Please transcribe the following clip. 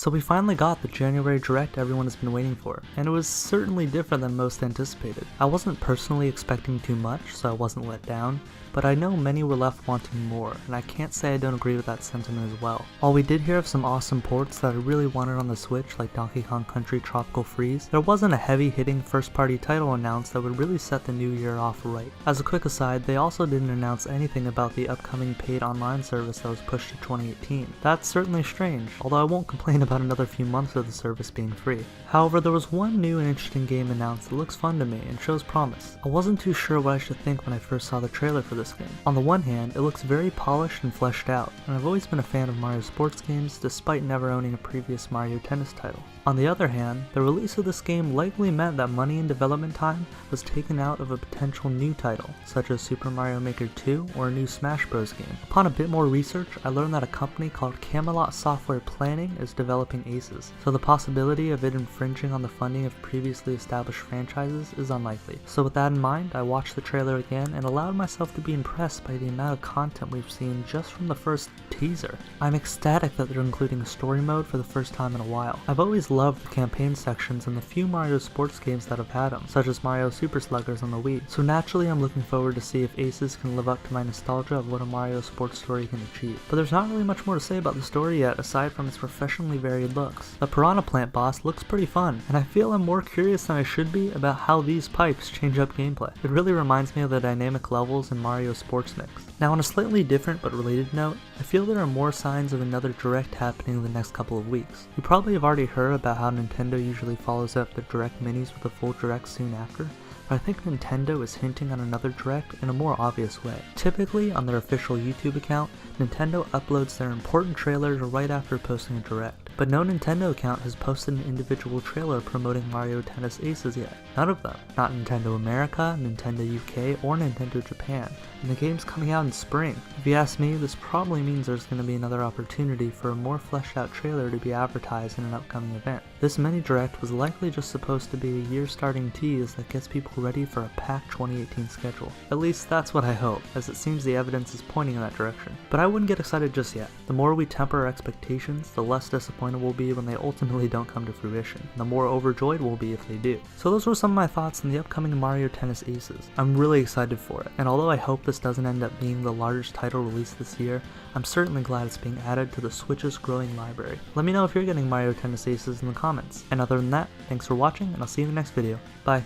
So we finally got the January Direct everyone has been waiting for, and it was certainly different than most anticipated. I wasn't personally expecting too much, so I wasn't let down, but I know many were left wanting more, and I can't say I don't agree with that sentiment as well. While we did hear of some awesome ports that I really wanted on the Switch like Donkey Kong Country Tropical Freeze, there wasn't a heavy-hitting first-party title announced that would really set the new year off right. As a quick aside, they also didn't announce anything about the upcoming paid online service that was pushed to 2018. That's certainly strange, although I won't complain about another few months of the service being free. However, there was one new and interesting game announced that looks fun to me and shows promise. I wasn't too sure what I should think when I first saw the trailer for this game. On the one hand, it looks very polished and fleshed out, and I've always been a fan of Mario sports games despite never owning a previous Mario Tennis title. On the other hand, the release of this game likely meant that money and development time was taken out of a potential new title, such as Super Mario Maker 2 or a new Smash Bros. Game. Upon a bit more research, I learned that a company called Camelot Software Planning is developing Aces, so the possibility of it infringing on the funding of previously established franchises is unlikely. So with that in mind, I watched the trailer again and allowed myself to be impressed by the amount of content we've seen just from the first teaser. I'm ecstatic that they're including a story mode for the first time in a while. I've always loved the campaign sections in the few Mario sports games that have had them, such as Mario Super Sluggers on the Wii, so naturally I'm looking forward to see if Aces can live up to my nostalgia of what a Mario sports story can achieve. But there's not really much more to say about the story yet aside from its professionally varied looks. The Piranha Plant boss looks pretty fun, and I feel I'm more curious than I should be about how these pipes change up gameplay. It really reminds me of the dynamic levels in Mario Sports Mix. Now on a slightly different but related note, I feel there are more signs of another Direct happening in the next couple of weeks. You probably have already heard about how Nintendo usually follows up their Direct Minis with a full Direct soon after, but I think Nintendo is hinting on another Direct in a more obvious way. Typically, on their official YouTube account, Nintendo uploads their important trailers right after posting a Direct, but no Nintendo account has posted an individual trailer promoting Mario Tennis Aces yet. None of them. Not Nintendo America, Nintendo UK, or Nintendo Japan, and the game's coming out in spring. If you ask me, this probably means there's going to be another opportunity for a more fleshed out trailer to be advertised in an upcoming event. This mini Direct was likely just supposed to be a year-starting tease that gets people ready for a packed 2018 schedule. At least that's what I hope, as it seems the evidence is pointing in that direction. But I wouldn't get excited just yet. The more we temper our expectations, the less disappointed we'll be when they ultimately don't come to fruition, and the more overjoyed we'll be if they do. So those were some of my thoughts on the upcoming Mario Tennis Aces. I'm really excited for it, and although I hope this doesn't end up being the largest title released this year, I'm certainly glad it's being added to the Switch's growing library. Let me know if you're getting Mario Tennis Aces in the comments. And other than that, thanks for watching, and I'll see you in the next video. Bye!